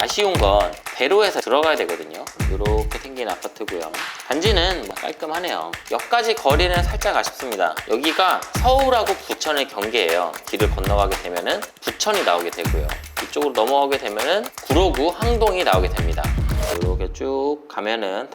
아쉬운 건 대로에서 들어가야 되거든요. 이렇게 생긴 아파트고요. 단지는 깔끔하네요. 역까지 거리는 살짝 아쉽습니다. 여기가 서울하고 부천의 경계예요. 길을 건너가게 되면은 부천이 나오게 되고요. 이쪽으로 넘어가게 되면은 구로구 항동이 나오게 됩니다. 이렇게 쭉 가면은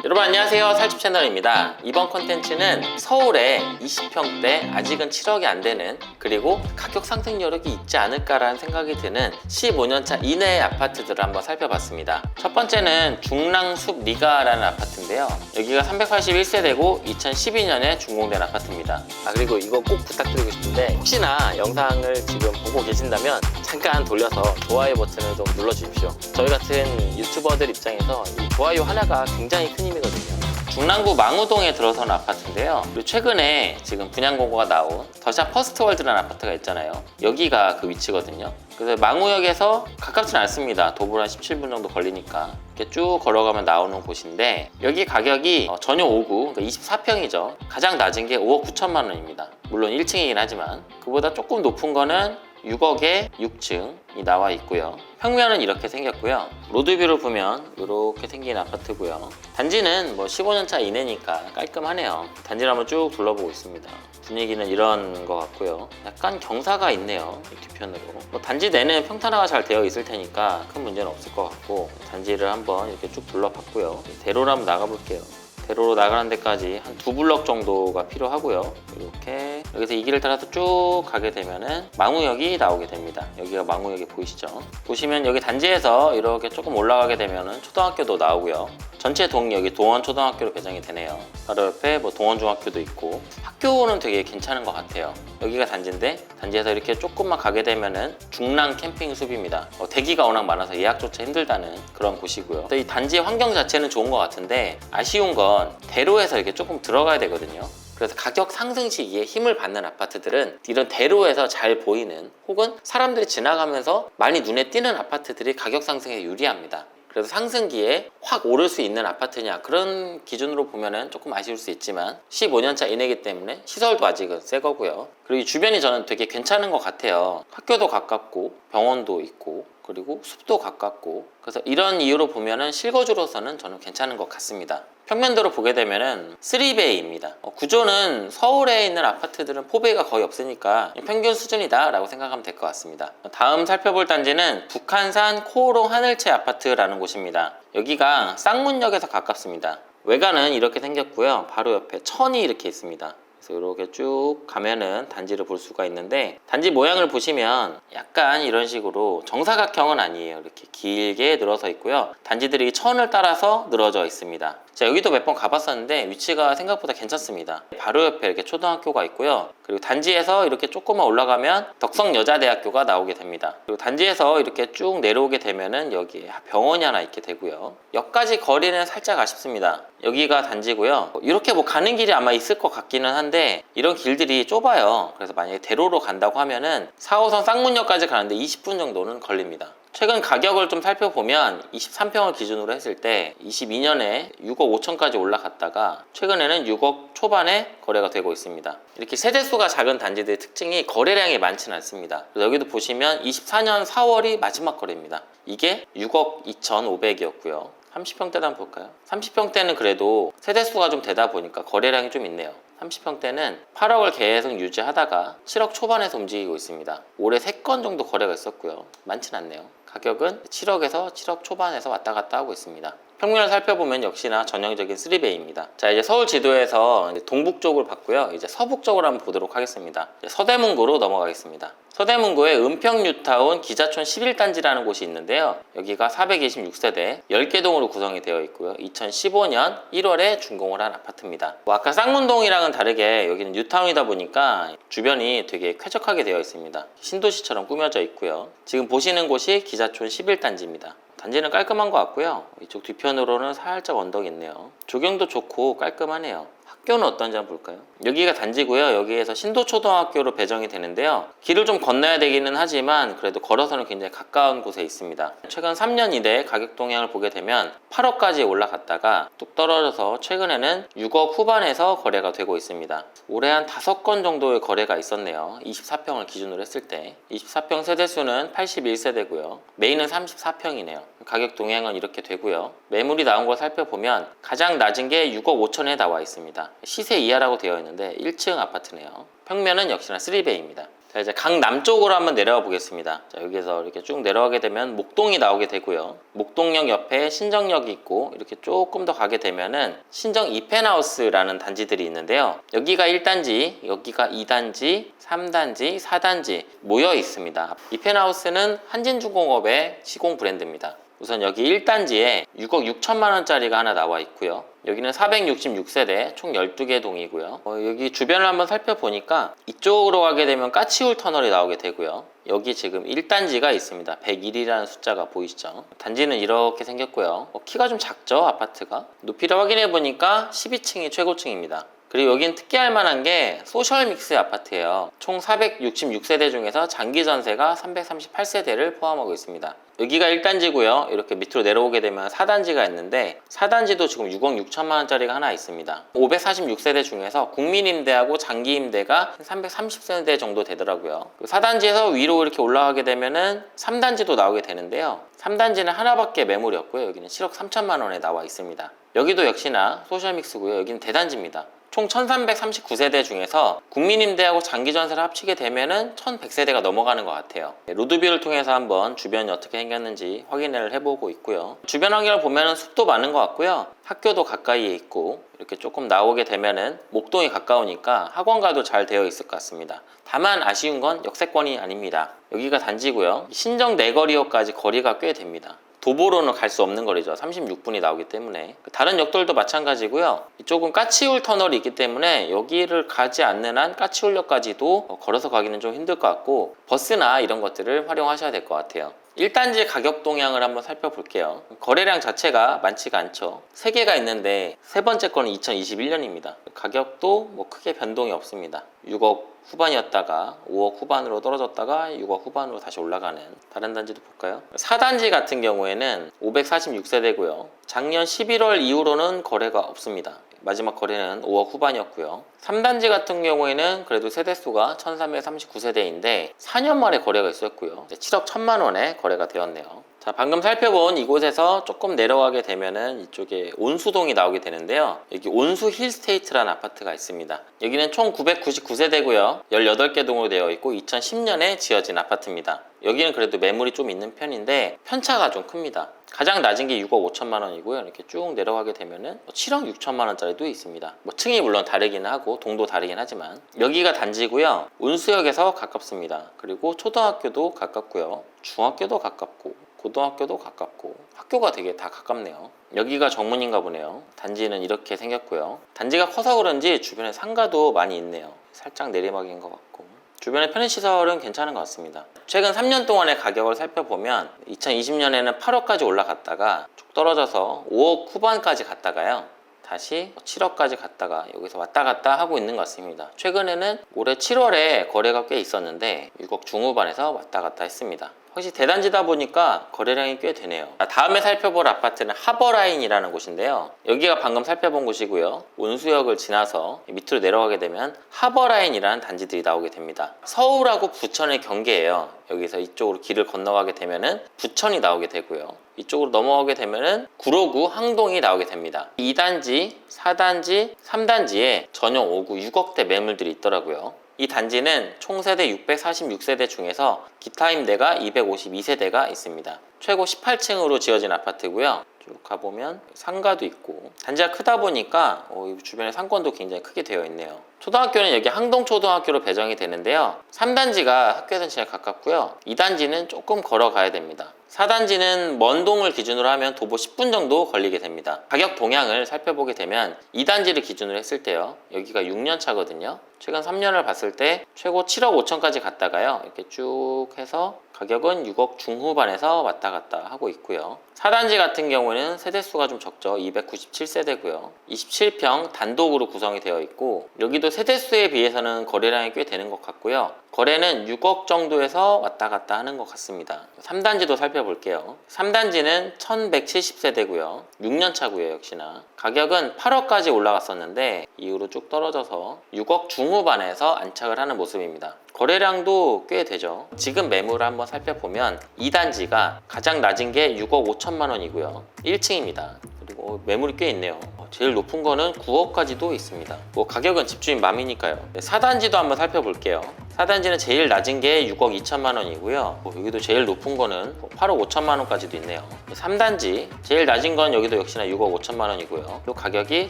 여러분 안녕하세요, 살집 채널입니다. 이번 컨텐츠는 서울에 20평대 아직은 7억이 안 되는, 그리고 가격 상승 여력이 있지 않을까라는 생각이 드는 15년차 이내의 아파트들을 한번 살펴봤습니다. 첫 번째는 중랑숲 리가라는 아파트인데요. 여기가 381세대고 2012년에 준공된 아파트입니다. 그리고 이거 꼭 부탁드리고 싶은데, 혹시나 영상을 지금 보고 계신다면 잠깐 돌려서 좋아요 버튼을 좀 눌러주십시오. 저희 같은 유튜버들 입장에서 이 좋아요 하나가 굉장히 큰 힘이거든요. 중랑구 망우동에 들어서는 아파트인데요. 그리고 최근에 지금 분양 공고가 나온 더샵 퍼스트월드라는 아파트가 있잖아요. 여기가 그 위치거든요. 그래서 망우역에서 가깝진 않습니다. 도보로 한 17분 정도 걸리니까 이렇게 쭉 걸어가면 나오는 곳인데, 여기 가격이 전용 5구, 그러니까 24평이죠. 가장 낮은 게 5억 9천만 원입니다. 물론 1층이긴 하지만 그보다 조금 높은 거는 6억에 6층이 나와 있고요. 평면은 이렇게 생겼고요. 로드뷰를 보면 이렇게 생긴 아파트고요. 단지는 15년차 이내니까 깔끔하네요. 단지를 한번 쭉 둘러보고 있습니다. 분위기는 이런 것 같고요. 약간 경사가 있네요, 이 뒤편으로. 단지 내는 평탄화가 잘 되어 있을 테니까 큰 문제는 없을 것 같고, 단지를 한번 이렇게 쭉 둘러봤고요. 대로로 한번 나가볼게요. 대로로 나가는 데까지 한 2블럭 정도가 필요하고요. 이렇게 여기서 이 길을 따라서 쭉 가게 되면은 망우역이 나오게 됩니다. 여기가 망우역이 보이시죠? 보시면 여기 단지에서 이렇게 조금 올라가게 되면은 초등학교도 나오고요. 전체 동이 여기 동원초등학교로 개정이 되네요. 바로 옆에 동원중학교도 있고, 학교는 되게 괜찮은 것 같아요. 여기가 단지인데, 단지에서 이렇게 조금만 가게 되면은 중랑 캠핑 숲입니다. 대기가 워낙 많아서 예약조차 힘들다는 그런 곳이고요. 이 단지의 환경 자체는 좋은 것 같은데, 아쉬운 건 대로에서 이렇게 조금 들어가야 되거든요. 그래서 가격 상승 시기에 힘을 받는 아파트들은 이런 대로에서 잘 보이는, 혹은 사람들이 지나가면서 많이 눈에 띄는 아파트들이 가격 상승에 유리합니다. 그래서 상승기에 확 오를 수 있는 아파트냐, 그런 기준으로 보면은 조금 아쉬울 수 있지만 15년차 이내이기 때문에 시설도 아직은 새 거고요. 그리고 이 주변이 저는 되게 괜찮은 것 같아요. 학교도 가깝고 병원도 있고 그리고 숲도 가깝고, 그래서 이런 이유로 보면은 실거주로서는 저는 괜찮은 것 같습니다. 평면도로 보게 되면은 3베이입니다. 구조는 서울에 있는 아파트들은 4베이가 거의 없으니까 평균 수준이다 라고 생각하면 될 것 같습니다. 다음 살펴볼 단지는 북한산 코오롱 하늘채 아파트라는 곳입니다. 여기가 쌍문역에서 가깝습니다. 외관은 이렇게 생겼고요. 바로 옆에 천이 이렇게 있습니다. 그래서 이렇게 쭉 가면은 단지를 볼 수가 있는데, 단지 모양을 보시면 약간 이런 식으로 정사각형은 아니에요. 이렇게 길게 늘어서 있고요. 단지들이 천을 따라서 늘어져 있습니다. 제가 여기도 몇 번 가봤었는데 위치가 생각보다 괜찮습니다. 바로 옆에 이렇게 초등학교가 있고요. 그리고 단지에서 이렇게 조금만 올라가면 덕성여자대학교가 나오게 됩니다. 그리고 단지에서 이렇게 쭉 내려오게 되면은 여기에 병원이 하나 있게 되고요. 역까지 거리는 살짝 아쉽습니다. 여기가 단지고요. 이렇게 가는 길이 아마 있을 것 같기는 한데, 이런 길들이 좁아요. 그래서 만약에 대로로 간다고 하면은 4호선 쌍문역까지 가는데 20분 정도는 걸립니다. 최근 가격을 좀 살펴보면 23평을 기준으로 했을 때 22년에 6억 5천까지 올라갔다가 최근에는 6억 초반에 거래가 되고 있습니다. 이렇게 세대수가 작은 단지들의 특징이 거래량이 많지는 않습니다. 그래서 여기도 보시면 24년 4월이 마지막 거래입니다. 이게 6억 2,500이었고요. 30평대도 한번 볼까요? 30평대는 그래도 세대수가 좀 되다 보니까 거래량이 좀 있네요. 30평대는 8억을 계속 유지하다가 7억 초반에서 움직이고 있습니다. 올해 3건 정도 거래가 있었고요. 많진 않네요. 가격은 7억에서 7억 초반에서 왔다 갔다 하고 있습니다. 평면을 살펴보면 역시나 전형적인 3베이입니다. 자, 이제 서울 지도에서 동북 쪽을 봤고요. 이제 서북 쪽으로 한번 보도록 하겠습니다. 서대문구로 넘어가겠습니다. 서대문구에 은평뉴타운 기자촌 11단지라는 곳이 있는데요. 여기가 426세대 10개 동으로 구성이 되어 있고요. 2015년 1월에 준공을 한 아파트입니다. 아까 쌍문동이랑은 다르게 여기는 뉴타운이다 보니까 주변이 되게 쾌적하게 되어 있습니다. 신도시처럼 꾸며져 있고요. 지금 보시는 곳이 기자촌 11단지입니다. 단지는 깔끔한 것 같고요. 이쪽 뒤편으로는 살짝 언덕이 있네요. 조경도 좋고 깔끔하네요. 학교는 어떤지 한번 볼까요? 여기가 단지고요. 여기에서 신도초등학교로 배정이 되는데요. 길을 좀 건너야 되기는 하지만 그래도 걸어서는 굉장히 가까운 곳에 있습니다. 최근 3년 이내 가격 동향을 보게 되면 8억까지 올라갔다가 뚝 떨어져서 최근에는 6억 후반에서 거래가 되고 있습니다. 올해 한 5건 정도의 거래가 있었네요. 24평을 기준으로 했을 때 24평 세대수는 81세대고요. 메인은 34평이네요. 가격 동향은 이렇게 되고요. 매물이 나온 걸 살펴보면 가장 낮은 게 6억 5천에 나와 있습니다. 시세 이하라고 되어 있는데 1층 아파트네요. 평면은 역시나 3베이입니다. 자, 이제 강남쪽으로 한번 내려가 보겠습니다. 자, 여기서 이렇게 쭉 내려가게 되면 목동이 나오게 되고요. 목동역 옆에 신정역이 있고 이렇게 조금 더 가게 되면은 신정 이펜하우스라는 단지들이 있는데요. 여기가 1단지, 여기가 2단지, 3단지, 4단지 모여 있습니다. 이펜하우스는 한진중공업의 시공 브랜드입니다. 우선 여기 1단지에 6억 6천만 원짜리가 하나 나와 있고요. 여기는 466세대 총 12개 동이고요. 여기 주변을 한번 살펴보니까 이쪽으로 가게 되면 까치울 터널이 나오게 되고요. 여기 지금 1단지가 있습니다. 101이라는 숫자가 보이시죠? 단지는 이렇게 생겼고요. 키가 좀 작죠, 아파트가? 높이를 확인해 보니까 12층이 최고층입니다. 그리고 여긴 특기할 만한 게 소셜믹스 아파트예요. 총 466세대 중에서 장기 전세가 338세대를 포함하고 있습니다. 여기가 1단지고요. 이렇게 밑으로 내려오게 되면 4단지가 있는데 4단지도 지금 6억 6천만 원짜리가 하나 있습니다. 546세대 중에서 국민임대하고 장기임대가 330세대 정도 되더라고요. 4단지에서 위로 이렇게 올라가게 되면은 3단지도 나오게 되는데요. 3단지는 하나밖에 매물이 없고요. 여기는 7억 3천만 원에 나와 있습니다. 여기도 역시나 소셜믹스고요. 여기는 대단지입니다. 총 1339세대 중에서 국민임대하고 장기전세를 합치게 되면은 1100세대가 넘어가는 것 같아요. 로드뷰를 통해서 한번 주변이 어떻게 생겼는지 확인을 해보고 있고요. 주변 환경을 보면은 숲도 많은 것 같고요. 학교도 가까이에 있고 이렇게 조금 나오게 되면은 목동이 가까우니까 학원가도 잘 되어 있을 것 같습니다. 다만 아쉬운 건 역세권이 아닙니다. 여기가 단지고요. 신정 내거리역까지 거리가 꽤 됩니다. 도보로는 갈 수 없는 거리죠. 36분이 나오기 때문에. 다른 역들도 마찬가지고요. 이쪽은 까치울 터널이 있기 때문에 여기를 가지 않는 한 까치울역까지도 걸어서 가기는 좀 힘들 것 같고 버스나 이런 것들을 활용하셔야 될 것 같아요. 1단지 가격 동향을 한번 살펴볼게요. 거래량 자체가 많지가 않죠. 3개가 있는데 세 번째 거는 2021년입니다. 가격도 뭐 크게 변동이 없습니다. 6억 후반이었다가 5억 후반으로 떨어졌다가 6억 후반으로 다시 올라가는 다른 단지도 볼까요? 4단지 같은 경우에는 546세대고요. 작년 11월 이후로는 거래가 없습니다. 마지막 거래는 5억 후반이었고요. 3단지 같은 경우에는 그래도 세대수가 1339세대인데 4년 만에 거래가 있었고요. 7억 1천만 원에 거래가 되었네요. 자, 방금 살펴본 이곳에서 조금 내려가게 되면은 이쪽에 온수동이 나오게 되는데요. 여기 온수 힐스테이트라는 아파트가 있습니다. 여기는 총 999세대고요. 18개 동으로 되어 있고 2010년에 지어진 아파트입니다. 여기는 그래도 매물이 좀 있는 편인데 편차가 좀 큽니다. 가장 낮은 게 6억 5천만 원이고요. 이렇게 쭉 내려가게 되면은 7억 6천만 원짜리도 있습니다. 층이 물론 다르기는 하고 동도 다르긴 하지만 여기가 단지고요. 온수역에서 가깝습니다. 그리고 초등학교도 가깝고요. 중학교도 가깝고 고등학교도 가깝고 학교가 되게 다 가깝네요. 여기가 정문인가 보네요. 단지는 이렇게 생겼고요. 단지가 커서 그런지 주변에 상가도 많이 있네요. 살짝 내리막인 것 같고 주변의 편의시설은 괜찮은 것 같습니다. 최근 3년 동안의 가격을 살펴보면 2020년에는 8억까지 올라갔다가 쭉 떨어져서 5억 후반까지 갔다가요. 다시 7억까지 갔다가 여기서 왔다 갔다 하고 있는 것 같습니다. 최근에는 올해 7월에 거래가 꽤 있었는데 6억 중후반에서 왔다 갔다 했습니다. 확실히 대단지다 보니까 거래량이 꽤 되네요. 다음에 살펴볼 아파트는 하버라인이라는 곳인데요. 여기가 방금 살펴본 곳이고요. 온수역을 지나서 밑으로 내려가게 되면 하버라인이라는 단지들이 나오게 됩니다. 서울하고 부천의 경계예요. 여기서 이쪽으로 길을 건너가게 되면은 부천이 나오게 되고요. 이쪽으로 넘어가게 되면은 구로구 항동이 나오게 됩니다. 2단지, 4단지, 3단지에 전용 5구 6억대 매물들이 있더라고요. 이 단지는 총 세대 646세대 중에서 기타 임대가 252세대가 있습니다. 최고 18층으로 지어진 아파트고요. 쭉 가보면 상가도 있고 단지가 크다 보니까 주변에 상권도 굉장히 크게 되어 있네요. 초등학교는 여기 항동초등학교로 배정이 되는데요. 3단지가 학교에서 제일 가깝고요. 2단지는 조금 걸어가야 됩니다. 4단지는 먼동을 기준으로 하면 도보 10분 정도 걸리게 됩니다. 가격 동향을 살펴보게 되면 2단지를 기준으로 했을 때요. 여기가 6년 차거든요. 최근 3년을 봤을 때 최고 7억 5천까지 갔다가요. 이렇게 쭉 해서 가격은 6억 중후반에서 왔다 갔다 하고 있고요. 4단지 같은 경우는 세대수가 좀 적죠. 297세대고요. 27평 단독으로 구성이 되어 있고 여기도 세대수에 비해서는 거래량이 꽤 되는 것 같고요. 거래는 6억 정도에서 왔다 갔다 하는 것 같습니다. 3단지도 살펴볼게요. 3단지는 1170세대고요. 6년 차고요. 역시나 가격은 8억까지 올라갔었는데 이후로 쭉 떨어져서 6억 중후반에서 안착을 하는 모습입니다. 거래량도 꽤 되죠. 지금 매물을 한번 살펴보면 2단지가 가장 낮은 게 6억 5천만 원이고요. 1층입니다. 그리고 매물이 꽤 있네요. 제일 높은 거는 9억까지도 있습니다. 뭐 가격은 집주인 맘이니까요. 4단지도 한번 살펴볼게요. 4단지는 제일 낮은 게 6억 2천만 원이고요. 여기도 제일 높은 거는 8억 5천만 원까지도 있네요. 3단지 제일 낮은 건 여기도 역시나 6억 5천만 원이고요. 이 가격이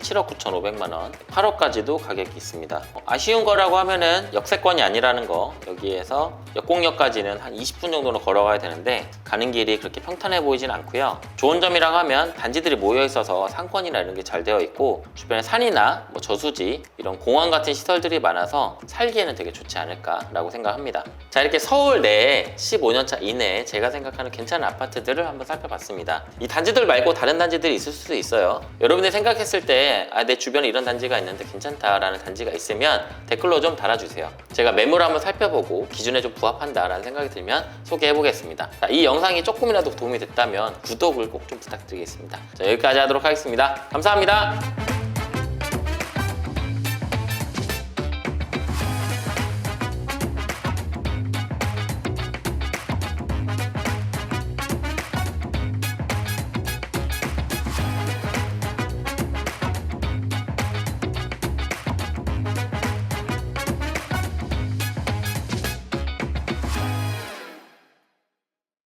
7억 9천5백만 원, 8억까지도 가격이 있습니다. 아쉬운 거라고 하면은 역세권이 아니라는 거. 여기에서 역공역까지는 한 20분 정도는 걸어가야 되는데 가는 길이 그렇게 평탄해 보이진 않고요. 좋은 점이라고 하면 단지들이 모여 있어서 상권이나 이런 게 잘 되어 있고 주변에 산이나 뭐 저수지 이런 공원 같은 시설들이 많아서 살기에는 되게 좋지 않을까라고 생각합니다. 자, 이렇게 서울 내에 15년차 이내에 제가 생각하는 괜찮은 아파트들을 한번 살펴봤습니다. 이 단지들 말고 다른 단지들이 있을 수도 있어요. 여러분들이 생각했을 때 내 주변에 이런 단지가 있는데 괜찮다라는 단지가 있으면 댓글로 좀 달아주세요. 제가 매물 한번 살펴보고 기준에 좀 부합한다라는 생각이 들면 소개해보겠습니다. 자, 이 영상이 조금이라도 도움이 됐다면 구독을 꼭 좀 부탁드리겠습니다. 자, 여기까지 하도록 하겠습니다. 감사합니다.